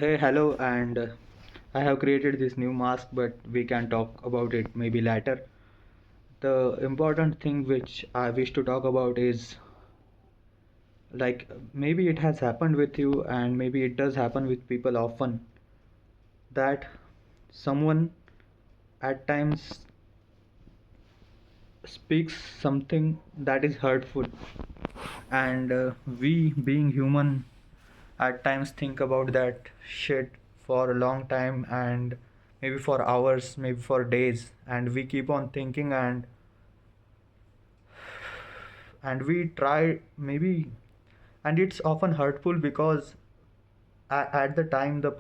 Hey, hello, and I have created this new mask, but we can talk about it maybe later. The important thing which I wish to talk about is like maybe it has happened with you, and maybe it does happen with people often that someone at times speaks something that is hurtful, and we being human at times think about that shit for a long time and maybe for hours, maybe for days, and we keep on thinking and we try maybe, and it's often hurtful because at the time the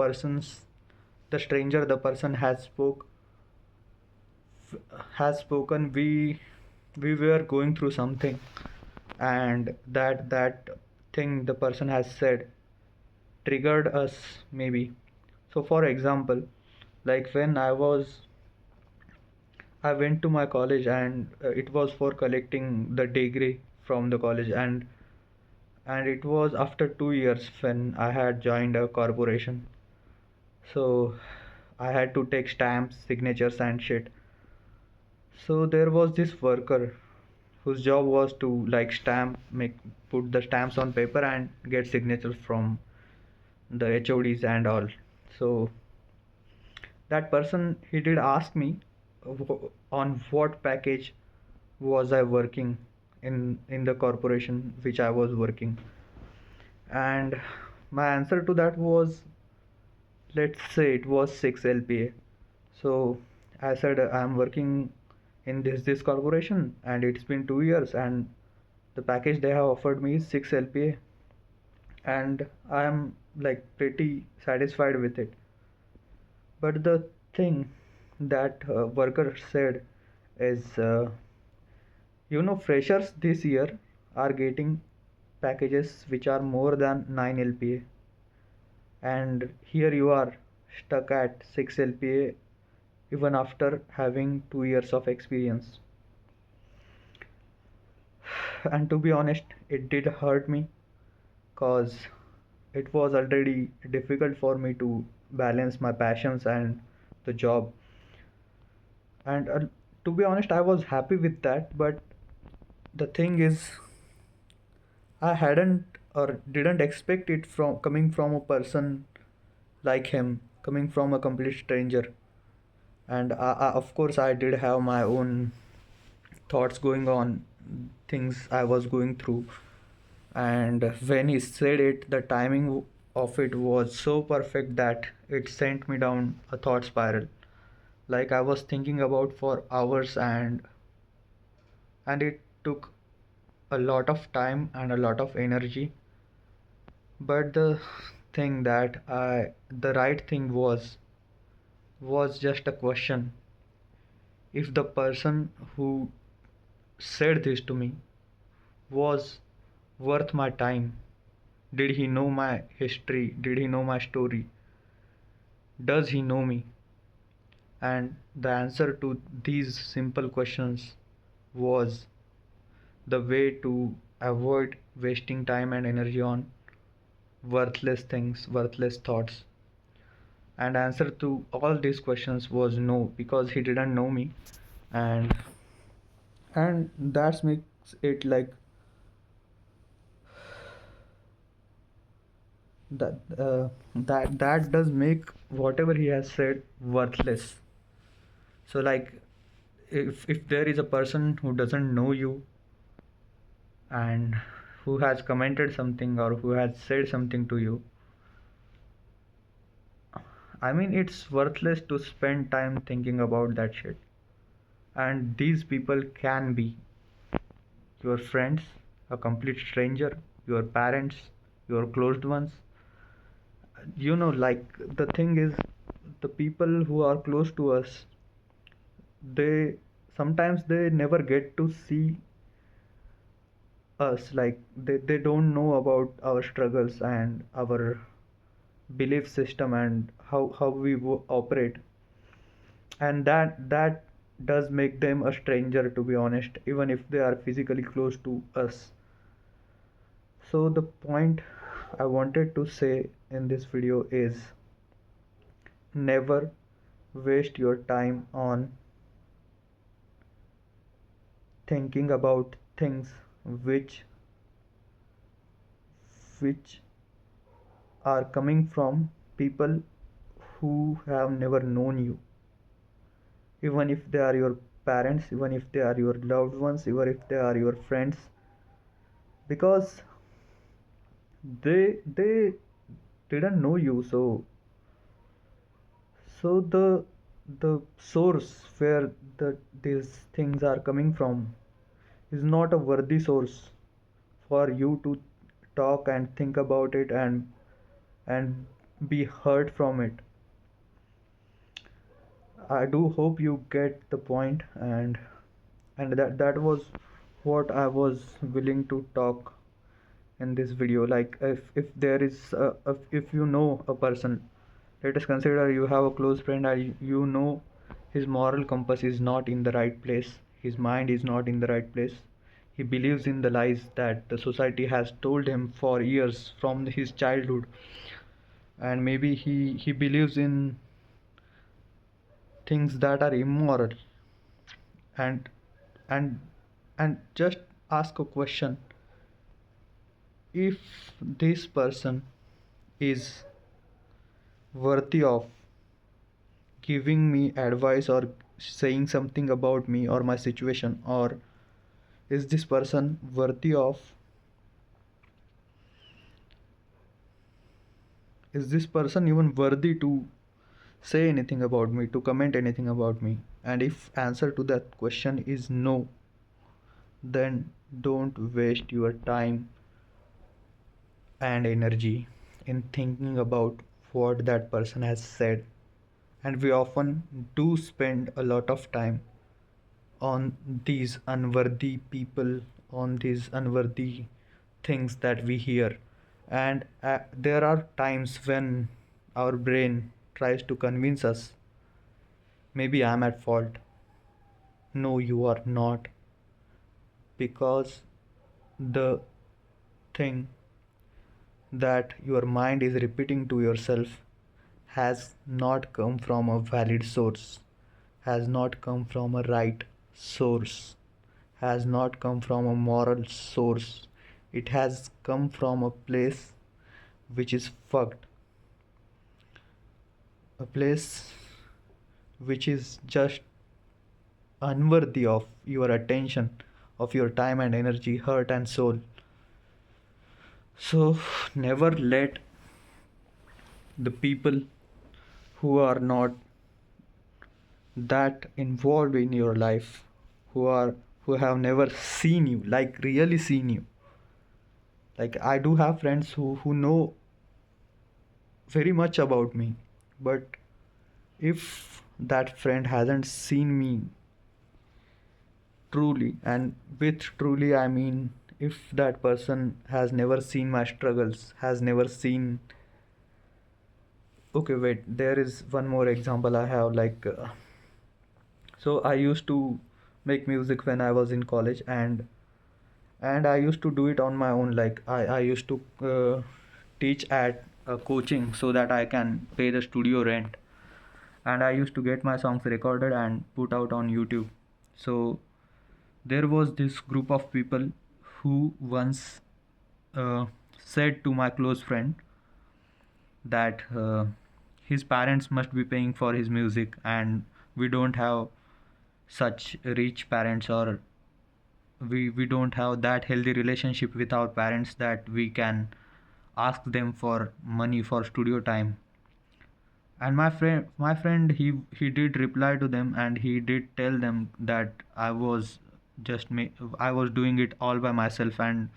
stranger, the person has spoken, we were going through something, and that thing the person has said triggered us maybe. So for example, like when I went to my college, and it was for collecting the degree from the college, and it was after 2 years when I had joined a corporation. So I had to take stamps, signatures, and shit. So there was this worker whose job was to like put the stamps on paper and get signatures from the HODs and all. So that person, he did ask me on what package was I working in the corporation which I was working, and my answer to that was, let's say it was 6 LPA. So I said I'm working in this corporation and it's been 2 years, and the package they have offered me is 6 LPA, and I am like pretty satisfied with it. But the thing that worker said is, freshers this year are getting packages which are more than 9 LPA, and here you are stuck at 6 LPA even after having 2 years of experience. And to be honest, it did hurt me cause it was already difficult for me to balance my passions and the job. And to be honest, I was happy with that, but the thing is, I hadn't or didn't expect it from coming from a person like him, coming from a complete stranger. And of course, I did have my own thoughts going on, things I was going through. And when he said it, the timing of it was so perfect that it sent me down a thought spiral. Like I was thinking about for hours, and it took a lot of time and a lot of energy. But the right thing was just a question. If the person who said this to me was worth my time, did he know my history? Did he know my story? Does he know me? And the answer to these simple questions was the way to avoid wasting time and energy on worthless things, worthless thoughts. And answer to all these questions was no, because he didn't know me, and that makes it like that does make whatever he has said worthless. So like if there is a person who doesn't know you and who has commented something or who has said something to you, I mean, it's worthless to spend time thinking about that shit. And these people can be your friends, a complete stranger, your parents, your closed ones. Like the thing is, the people who are close to us, they sometimes they never get to see us. Like they don't know about our struggles and our belief system and how we operate, and that does make them a stranger, to be honest, even if they are physically close to us. So the point I wanted to say in this video is, never waste your time on thinking about things which which are coming from people who have never known you, even if they are your parents, even if they are your loved ones, even if they are your friends, because they didn't know you. So the source where these things are coming from is not a worthy source for you to talk and think about it and be hurt from it. I do hope you get the point, and that was what I was willing to talk in this video. Like, if there is if you know a person, let us consider you have a close friend and you know his moral compass is not in the right place, his mind is not in the right place. He believes in the lies that the society has told him for years from his childhood, and maybe he believes in things that are immoral. And and and just ask a question: if this person is worthy of giving me advice or saying something about me or my situation, or is this person worthy of, is this person even worthy to say anything about me, to comment anything about me? And if answer to that question is no, then don't waste your time and energy in thinking about what that person has said. And we often do spend a lot of time on these unworthy people, on these unworthy things that we hear. And there are times when our brain tries to convince us, maybe I'm at fault. No, you are not, because the thing that your mind is repeating to yourself has not come from a valid source, has not come from a right source, has not come from a moral source. It has come from a place which is fucked, a place which is just unworthy of your attention, of your time and energy, heart and soul. So never let the people who are not that involved in your life, who have never seen you, like really seen you. Like, I do have friends who know very much about me, but if that friend hasn't seen me truly, and with truly I mean if that person has never seen my struggles, has never seen. Okay, wait, there is one more example I have. Like, so I used to make music when I was in college, and I used to do it on my own. Like, I used to teach at coaching so that I can pay the studio rent, and I used to get my songs recorded and put out on YouTube. So there was this group of people who once uh, said to my close friend that his parents must be paying for his music, and we don't have such rich parents, or we don't have that healthy relationship with our parents that we can ask them for money for studio time. And my friend he did reply to them, and he did tell them that I was doing it all by myself, and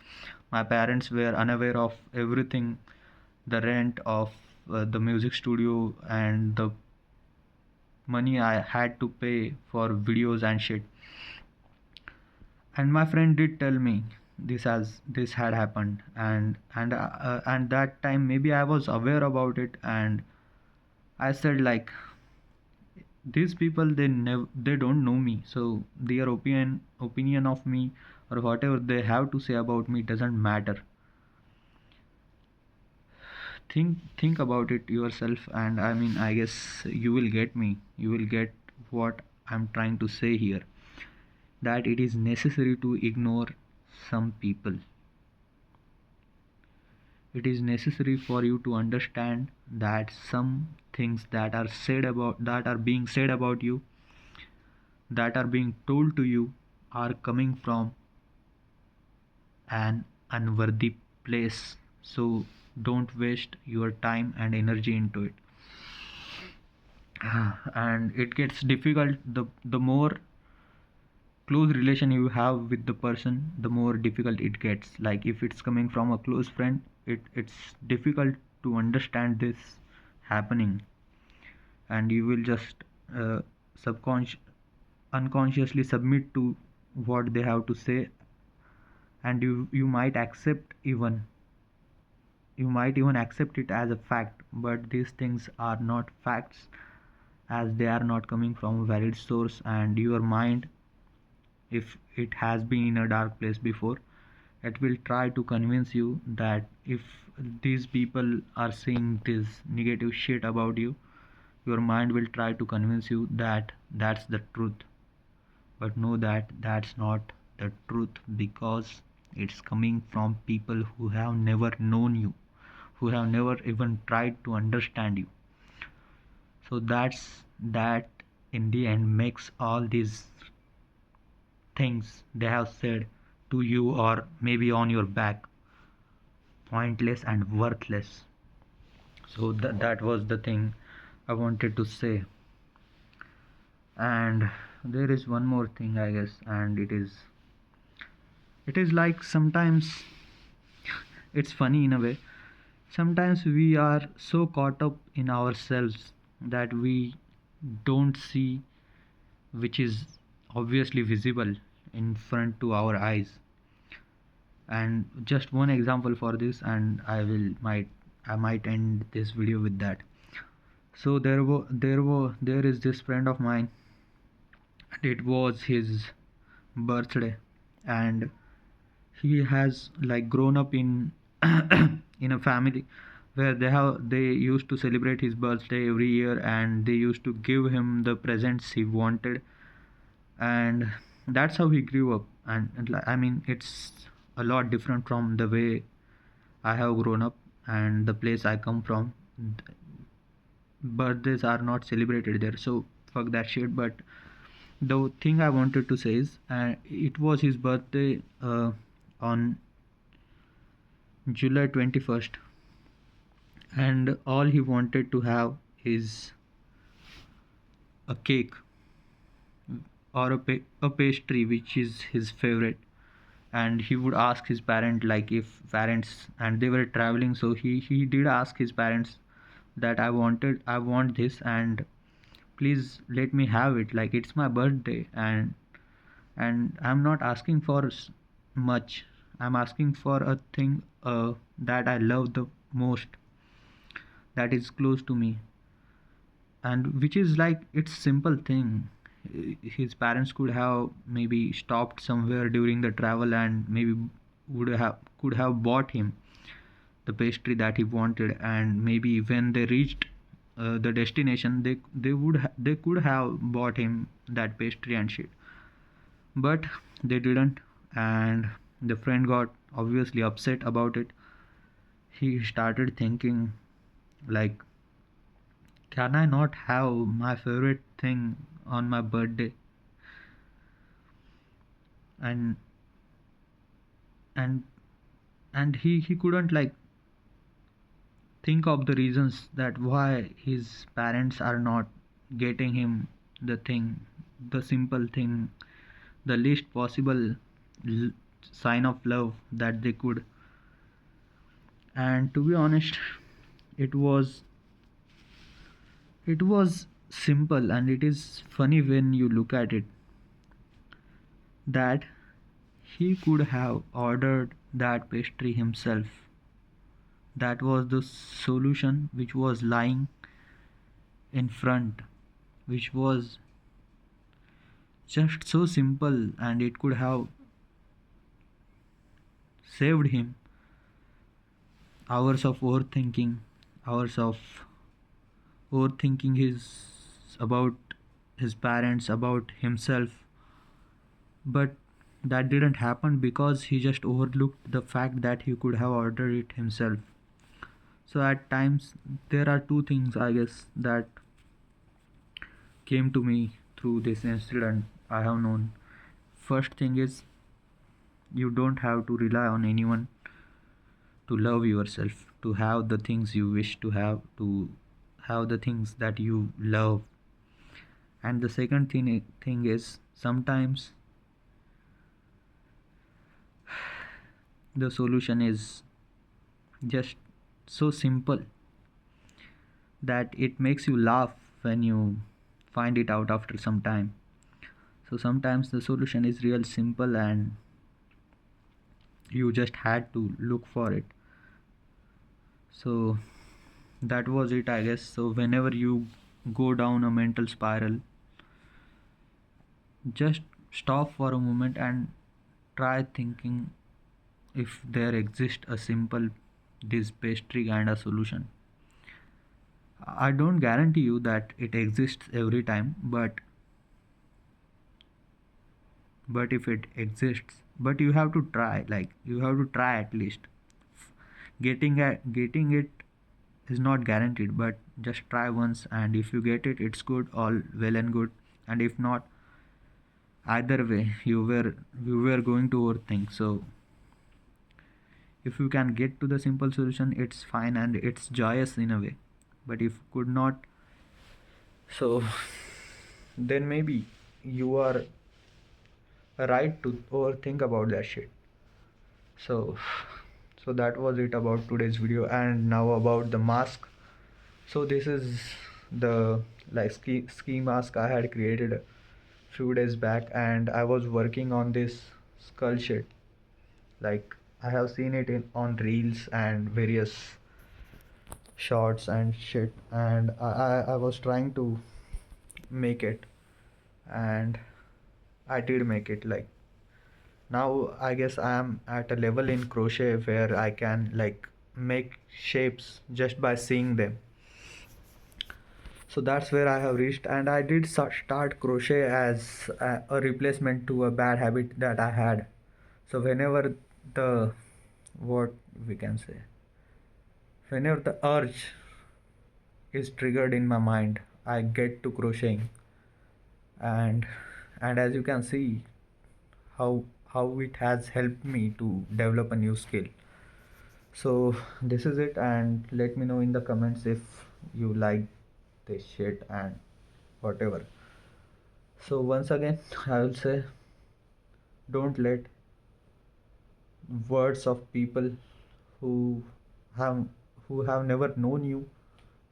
my parents were unaware of everything, the rent of the music studio and the money I had to pay for videos and shit. And my friend did tell me this had happened, and that time maybe I was aware about it, and I said, like, these people, they don't know me, so their opinion of me or whatever they have to say about me doesn't matter. think about it yourself, and I mean, I guess you will get me. You will get what I'm trying to say here, that it is necessary to ignore some people. It is necessary for you to understand that some things that are being said about you, that are being told to you, are coming from an unworthy place. So don't waste your time and energy into it. And it gets difficult, the more close relation you have with the person, the more difficult it gets. Like if it's coming from a close friend, it's difficult to understand this happening, and you will just subconscious unconsciously submit to what they have to say, and you might even accept it as a fact, but these things are not facts, as they are not coming from a valid source. And your mind, if it has been in a dark place before, it will try to convince you that if these people are saying this negative shit about you, your mind will try to convince you that that's the truth. But know that that's not the truth, because it's coming from people who have never known you, who have never even tried to understand you. So that in the end makes all these things they have said to you, or maybe on your back, pointless and worthless. So that was the thing I wanted to say. And there is one more thing, I guess, and it is like sometimes it's funny in a way. Sometimes we are so caught up in ourselves that we don't see which is obviously visible in front to our eyes. And just one example for this, and I might end this video with that. So there is this friend of mine, and it was his birthday, and he has like grown up in in a family where they used to celebrate his birthday every year, and they used to give him the presents he wanted. And that's how he grew up. I mean, it's a lot different from the way I have grown up and the place I come from. Birthdays are not celebrated there, so fuck that shit. But the thing I wanted to say is, it was his birthday on July 21st, and all he wanted to have is a cake or a pastry, which is his favorite. And he would ask his parent, like if parents, and they were traveling, so he did ask his parents that I want this, and please let me have it, like it's my birthday. And I'm not asking for much. I'm asking for a thing that I love the most, that is close to me, and which is like it's simple thing. His parents could have maybe stopped somewhere during the travel, and maybe would have could have bought him the pastry that he wanted. And maybe when they reached the destination, they could have bought him that pastry and shit, but they didn't. And the friend got obviously upset about it. He started thinking, like, can I not have my favorite thing on my birthday? And and and he couldn't like think of the reasons that why his parents are not getting him the thing, the simple thing, the least possible l- sign of love that they could. And to be honest, it was it was simple, and it is funny when you look at it, that he could have ordered that pastry himself. That was the solution which was lying in front, which was just so simple, and it could have saved him hours of overthinking, hours of overthinking his about his parents, about himself. But that didn't happen because he just overlooked the fact that he could have ordered it himself. So at times there are two things, I guess, that came to me through this incident I have known. First thing is, you don't have to rely on anyone to love yourself, to have the things you wish to have the things that you love. And the second thing is, sometimes the solution is just so simple that it makes you laugh when you find it out after some time. So sometimes the solution is real simple and you just had to look for it. So that was it, I guess. So whenever you go down a mental spiral, just stop for a moment and try thinking if there exists a simple this pastry kind of solution. I don't guarantee you that it exists every time, but if it exists, but you have to try, like you have to try at least. Getting it is not guaranteed, but just try once, and if you get it, it's good, all well and good. And if not, either way, you were going to overthink. So if you can get to the simple solution, it's fine and it's joyous in a way. But if could not, so then maybe you are right to overthink about that shit. So so that was it about today's video. And now about the mask. So this is the like ski mask I had created a few days back, and I was working on this skull shit. Like I have seen it in on reels and various shorts and shit, and I was trying to make it, and I did make it. Like now I guess I am at a level in crochet where I can like make shapes just by seeing them. So that's where I have reached, and I did start crochet as a replacement to a bad habit that I had. So whenever the what we can say whenever the urge is triggered in my mind, I get to crocheting. And and as you can see how it has helped me to develop a new skill. So this is it, and let me know in the comments if you like this shit and whatever. So once again, I will say, don't let words of people who have who have never known you,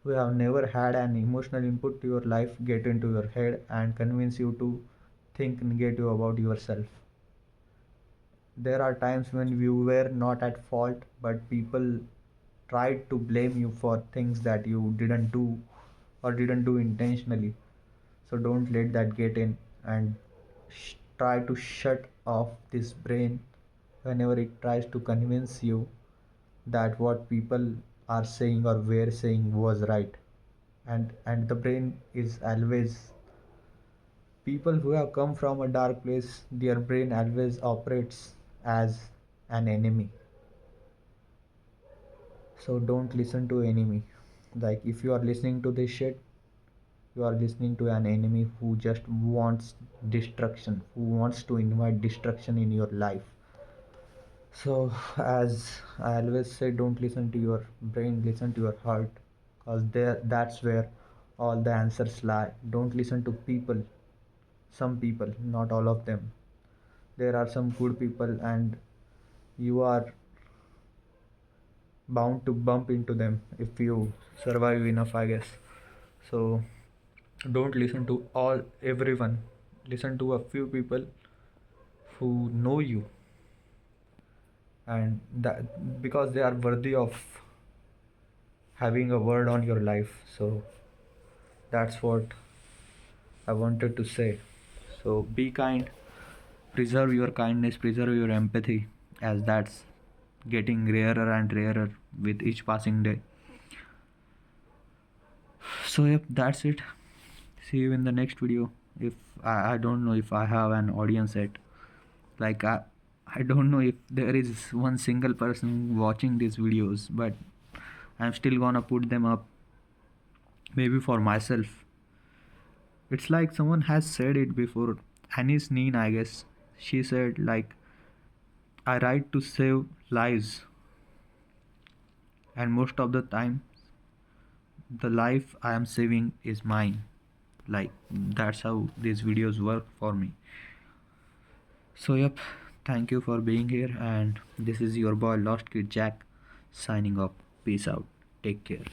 who have never had an emotional input to your life, get into your head and convince you to think negative about yourself. There are times when you were not at fault, but people tried to blame you for things that you didn't do or didn't do intentionally. So don't let that get in, and try to shut off this brain whenever it tries to convince you that what people are saying or were saying was right. And the brain is always, people who have come from a dark place, their brain always operates as an enemy. So don't listen to enemy. Like if you are listening to this shit, you are listening to an enemy who just wants destruction, who wants to invite destruction in your life. So as I always say, don't listen to your brain, listen to your heart, because there that's where all the answers lie. Don't listen to people, some people, not all of them. There are some good people, and you are bound to bump into them if you survive enough, I guess. So don't listen to all everyone. Listen to a few people who know you, and that because they are worthy of having a word on your life. So that's what I wanted to say. So be kind, preserve your kindness, preserve your empathy, as that's getting rarer and rarer with each passing day. So yep, that's it. See you in the next video. If I don't know if I have an audience yet. Like I don't know if there is one single person watching these videos, but I'm still gonna put them up, maybe for myself. It's like someone has said it before. Annie's Neen, I guess. She said like, I write to save lives, and most of the time the life I am saving is mine. Like that's how these videos work for me. So yep, thank you for being here, and this is your boy Lost Kid Jack signing off. Peace out. Take care.